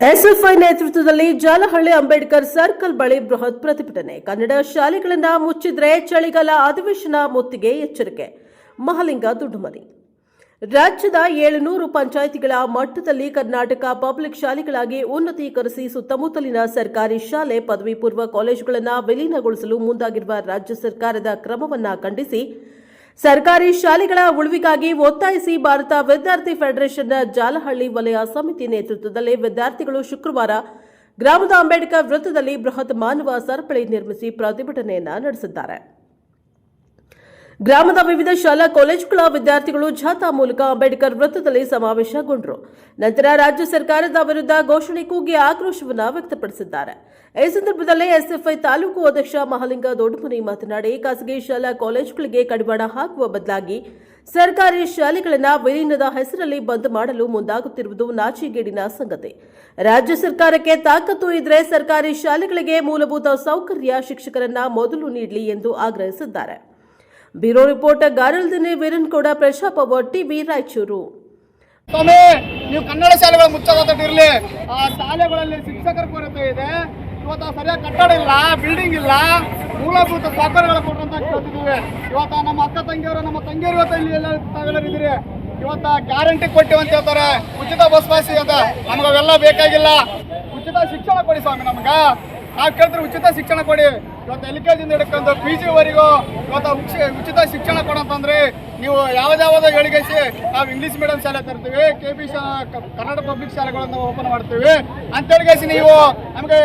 SFI ನೇತೃತ್ವದಲ್ಲಿ Jalahalli Ambedkar circle ಬಳಿ ಬೃಹತ್ ಪ್ರತಿಭಟನೆ. ಕನ್ನಡ ಶಾಲೆಗಳನ್ನು ಮುಚ್ಚಿದ್ರೆ ಚಳಿಗಾಲ ಅಧಿವೇಶನ ಮುತ್ತಿಗೆ ಎಚ್ಚರಿಕೆ. ಮಹಲಿಂಗ ದುಡ್ಡುಮನಿ. ರಾಜ್ಯದ 700 ಪಂಚಾಯಿತಿಗಳ ಮಟ್ಟದಲ್ಲಿ ಕರ್ನಾಟಕ ಪಬ್ಲಿಕ್ ಶಾಲೆಗಳಾಗಿ ಉನ್ನತೀಕರಿಸಿ ಸುತ್ತಮುತ್ತಲಿನ ಸರ್ಕಾರಿ ಶಾಲೆ, ಪದವಿ ಪೂರ್ವ ಕಾಲೇಜುಗಳನ್ನು ವಿಲೀನಗೊಳಿಸಲು ಮುಂದಾಗಿರುವ ರಾಜ್ಯ ಸರ್ಕಾರದ ಕ್ರಮವನ್ನು ಖಂಡಿಸಿ ಸರ್ಕಾರಿ ಶಾಲೆಗಳ ಉಳಿವಿಗಾಗಿ ಒತ್ತಾಯಿಸಿ ಭಾರತ ವಿದ್ಯಾರ್ಥಿ ಫೆಡರೇಷನ್ನ ಜಾಲಹಳ್ಳಿ ವಲಯ ಸಮಿತಿ ನೇತೃತ್ವದಲ್ಲಿ ವಿದ್ಯಾರ್ಥಿಗಳು ಶುಕ್ರವಾರ ಗ್ರಾಮದ ಅಂಬೇಡ್ಕರ್ ವೃತ್ತದಲ್ಲಿ ಬೃಹತ್ ಮಾನವ ಸರಪಳಿ ನಿರ್ಮಿಸಿ ಪ್ರತಿಭಟನೆಯನ್ನು ನಡೆಸಿದ್ದಾರೆ. ಗ್ರಾಮದ ವಿವಿಧ ಶಾಲಾ ಕಾಲೇಜುಗಳ ವಿದ್ಯಾರ್ಥಿಗಳು ಜಾಥಾ ಮೂಲಕ ಅಂಬೇಡ್ಕರ್ ವೃತ್ತದಲ್ಲಿ ಸಮಾವೇಶಗೊಂಡರು. ನಂತರ ರಾಜ್ಯ ಸರ್ಕಾರದ ವಿರುದ್ಧ ಘೋಷಣೆ ಕೂಗಿ ಆಕ್ರೋಶವನ್ನು ವ್ಯಕ್ತಪಡಿಸಿದ್ದಾರೆ. ಈ ಸಂದರ್ಭದಲ್ಲಿ ಎಸ್ಎಫ್ಐ ತಾಲೂಕು ಅಧ್ಯಕ್ಷ ಮಹಲಿಂಗ ದೊಡ್ಡಮನಿ ಮಾತನಾಡಿ, ಖಾಸಗಿ ಶಾಲಾ ಕಾಲೇಜುಗಳಿಗೆ ಕಡಿವಾಣ ಹಾಕುವ ಬದಲಾಗಿ ಸರ್ಕಾರಿ ಶಾಲೆಗಳನ್ನು ವಿಲೀನದ ಹೆಸರಲ್ಲಿ ಬಂದ್ ಮಾಡಲು ಮುಂದಾಗುತ್ತಿರುವುದು ನಾಚಿಗೇಡಿನ ಸಂಗತಿ. ರಾಜ್ಯ ಸರ್ಕಾರಕ್ಕೆ ತಾಕತ್ತು ಇದ್ರೆ ಸರ್ಕಾರಿ ಶಾಲೆಗಳಿಗೆ ಮೂಲಭೂತ ಸೌಕರ್ಯ, ಶಿಕ್ಷಕರನ್ನ ಮೊದಲು ನೀಡಲಿ ಎಂದು ಆಗ್ರಹಿಸಿದ್ದಾರೆ. ಬ್ಯೂರೋ ರಿಪೋರ್ಟ್ ಗಾರಲ್ದಿನಿ ವೀರನ್ಗೌಡ, ಪ್ರಜಾಪವರ್ ಟಿವಿ, ರಾಯಚೂರು. ನೀವು ಕನ್ನಡ ಶಾಲೆಗಳು ಮುಚ್ಚೋದಿರಲಿ. ಆ ಶಾಲೆಗಳಲ್ಲಿ ಶಿಕ್ಷಕರ ಕೊರತೆ ಇದೆ. ಇವತ್ತು ಸರಿಯಾಗಿ ಕಟ್ಟಡ ಇಲ್ಲ, ಬಿಲ್ಡಿಂಗ್ ಇಲ್ಲ, ಮೂಲಭೂತ ಸೌಕರ್ಯಗಳು ಕೊಡುವಂತ ಕೇಳ್ತಿದ್ದೀವಿ. ಇವತ್ತು ನಮ್ಮ ಅಕ್ಕ ತಂಗಿಯವರು, ನಮ್ಮ ತಂಗಿಯರು ಇವತ್ತು ಇಲ್ಲಿ ಎಲ್ಲ ತಗೊಳ್ಳಿದ್ದೀರಿ. ಇವತ್ತು ಗ್ಯಾರಂಟಿ ಕೊಟ್ಟಿವಿ ಅಂತ ಹೇಳ್ತಾರೆ. ಉಚಿತ ಬಸ್ ಪಾಸ್ ಇದೆ, ನಮಗೆಲ್ಲ ಬೇಕಾಗಿಲ್ಲ. ಉಚಿತ ಶಿಕ್ಷಣ ಕೊಡಿ ಸ್ವಾಮಿ. ನಮ್ಗೆ ನಾವು ಕೇಳ್ತಾರೆ ಉಚಿತ ಶಿಕ್ಷಣ ಕೊಡಿ. ಇವತ್ತು LKG ಹಿಡ್ಕೊಂಡು PG ವರೆಗೂ ಇವತ್ತು ಉಚಿತ ಶಿಕ್ಷಣ ಕೊಡಂತಂದ್ರೆ ನೀವು ಯಾವ್ದಾವ್ದು ಹೇಳಿಗೆಸಿ ನಾವು ಇಂಗ್ಲೀಷ್ ಮೀಡಿಯಂ ಶಾಲೆ ತರ್ತೀವಿ, KB ಕನ್ನಡ ಪಬ್ಲಿಕ್ ಶಾಲೆಗಳನ್ನು ಓಪನ್ ಮಾಡ್ತೀವಿ ಅಂತ ಹೇಳಿಗೆಸಿ ನೀವು ನಮಗೆ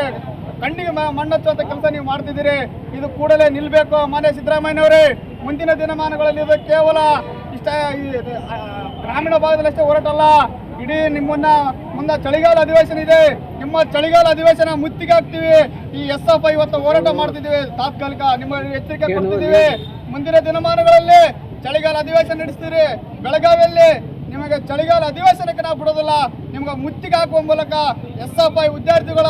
ಕಣ್ಣಿಗೆ ಮಣ್ಣಚ್ಚುವಂತ ಕೆಲಸ ನೀವು ಮಾಡ್ತಿದ್ದೀರಿ. ಇದು ಕೂಡಲೇ ನಿಲ್ಬೇಕು. ಮಾನ್ಯ ಸಿದ್ದರಾಮಯ್ಯನವರೇ, ಮುಂದಿನ ದಿನಮಾನಗಳಲ್ಲಿ ಇದು ಕೇವಲ ಇಷ್ಟ ಗ್ರಾಮೀಣ ಭಾಗದಲ್ಲಿ ಅಷ್ಟೇ ಹೋರಾಟ ಅಲ್ಲ, ಇಡೀ ನಿಮ್ಮನ್ನ ಮುಂದೆ ಚಳಿಗಾಲ ಅಧಿವೇಶನ ಇದೆ. ನಿಮ್ಮ ಚಳಿಗಾಲ ಅಧಿವೇಶನ ಮುತ್ತಿಗೆ ಹಾಕ್ತೀವಿ. ಈ SFI ಇವತ್ತು ಹೋರಾಟ ಮಾಡ್ತಿದ್ದೀವಿ. ತಾತ್ಕಾಲಿಕ ನಿಮ್ಮ ಎಚ್ಚರಿಕೆ ಕೊಡ್ತಿದ್ದೀವಿ. ಮುಂದಿನ ದಿನಮಾನಗಳಲ್ಲಿ ಚಳಿಗಾಲ ಅಧಿವೇಶನ ನಡೆಸ್ತೀರಿ. ಬೆಳಗಾವಿಯಲ್ಲಿ ನಿಮಗೆ ಚಳಿಗಾಲ ಅಧಿವೇಶನಕ್ಕೆ ನಾವು ಬಿಡೋದಿಲ್ಲ. ನಿಮ್ಗೆ ಮುತ್ತಿಗೆ ಹಾಕುವ ಮೂಲಕ SFI ವಿದ್ಯಾರ್ಥಿಗಳ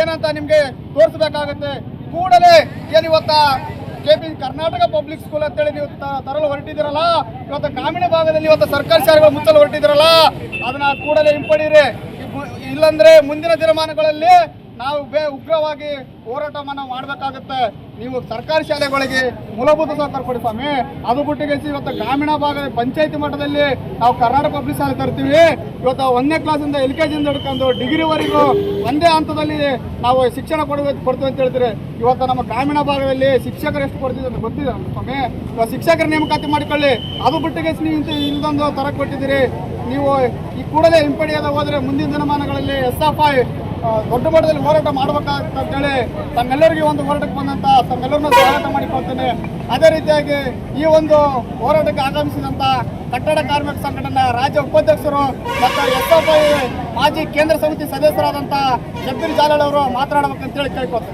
ಏನಂತ ನಿಮ್ಗೆ ತೋರಿಸಬೇಕಾಗತ್ತೆ. ಕೂಡಲೇ ಏನಿವತ್ತ KP ಕರ್ನಾಟಕ ಪಬ್ಲಿಕ್ ಸ್ಕೂಲ್ ಅಂತೇಳಿ ನೀವು ತರಲು ಹೊರಟಿದ್ದೀರಲ್ಲ, ಇವತ್ತು ಗ್ರಾಮೀಣ ಭಾಗದಲ್ಲಿ ಇವತ್ತು ಸರ್ಕಾರಿ ಶಾಲೆಗಳು ಮುಚ್ಚಲು ಹೊರಟಿದ್ದೀರಲ್ಲ, ಅದನ್ನ ಕೂಡಲೇ ಹಿಂಪಡೀರಿ. ಇಲ್ಲಂದ್ರೆ ಮುಂದಿನ ದಿನಮಾನಗಳಲ್ಲಿ ನಾವು ಉಗ್ರವಾಗಿ ಹೋರಾಟವನ್ನು ಮಾಡಬೇಕಾಗುತ್ತೆ. ನೀವು ಸರ್ಕಾರಿ ಶಾಲೆಗಳಿಗೆ ಮೂಲಭೂತ ಸೌಕರ್ಯ ಕೊಡಿ ಸ್ವಾಮಿ. ಅದು ಬಿಟ್ಟಿಗೆ ಇವತ್ತು ಗ್ರಾಮೀಣ ಭಾಗದ ಪಂಚಾಯತಿ ಮಟ್ಟದಲ್ಲಿ ನಾವು ಕರ್ನಾಟಕ ಪಬ್ಲಿಕ್ ಶಾಲೆ ತರ್ತೀವಿ. ಇವತ್ತು 1ನೇ ಕ್ಲಾಸಿಂದ LKG ಹಿಡ್ಕೊಂಡು ಡಿಗ್ರಿವರೆಗೂ ಒಂದೇ ಹಂತದಲ್ಲಿ ನಾವು ಶಿಕ್ಷಣ ಕೊಡ್ತೀವಿ ಅಂತ ಹೇಳ್ತೀರಿ. ಇವತ್ತು ನಮ್ಮ ಗ್ರಾಮೀಣ ಭಾಗದಲ್ಲಿ ಶಿಕ್ಷಕರು ಎಷ್ಟು ಕೊಡ್ತಿದ್ರು ಅಂತ ಗೊತ್ತಿದೆ ಸ್ವಾಮಿ. ಇವಾಗ ಶಿಕ್ಷಕರ ನೇಮಕಾತಿ ಮಾಡಿಕೊಳ್ಳಿ. ಅದು ಬಿಟ್ಟಿಗೆ ನೀವು ಇಲ್ಲದೊಂದು ತರ ಕೊಟ್ಟಿದ್ದೀರಿ. ನೀವು ಈ ಕೂಡಲೇ ಹಿಂಪಡೆಯದ ಹೋದರೆ ಮುಂದಿನ ದಿನಮಾನಗಳಲ್ಲಿ SFI ದೊಡ್ಡ ಮಟ್ಟದಲ್ಲಿ ಹೋರಾಟ ಮಾಡಬೇಕಾಗ್ತಂತೇಳಿ ತಮ್ಮೆಲ್ಲರಿಗೂ ಒಂದು ಹೋರಾಟಕ್ಕೆ ಬಂದಂತ ತಮ್ಮೆಲ್ಲರನ್ನೂ ಸ್ವಾಗತ ಮಾಡಿಕೊಳ್ತೇನೆ. ಅದೇ ರೀತಿಯಾಗಿ ಈ ಒಂದು ಹೋರಾಟಕ್ಕೆ ಆಗಮಿಸಿದಂಥ ಕಟ್ಟಡ ಕಾರ್ಮಿಕ ಸಂಘಟನೆ ರಾಜ್ಯ ಉಪಾಧ್ಯಕ್ಷರು ಮತ್ತು SFI ಮಾಜಿ ಕೇಂದ್ರ ಸಮಿತಿ ಸದಸ್ಯರಾದಂಥ ಜಗದೀಶ್ ಜಾಲಹಳ್ಳಿ ಅವರು ಮಾತನಾಡಬೇಕಂತೇಳಿ ಕೇಳ್ಕೊಳ್ತಾರೆ.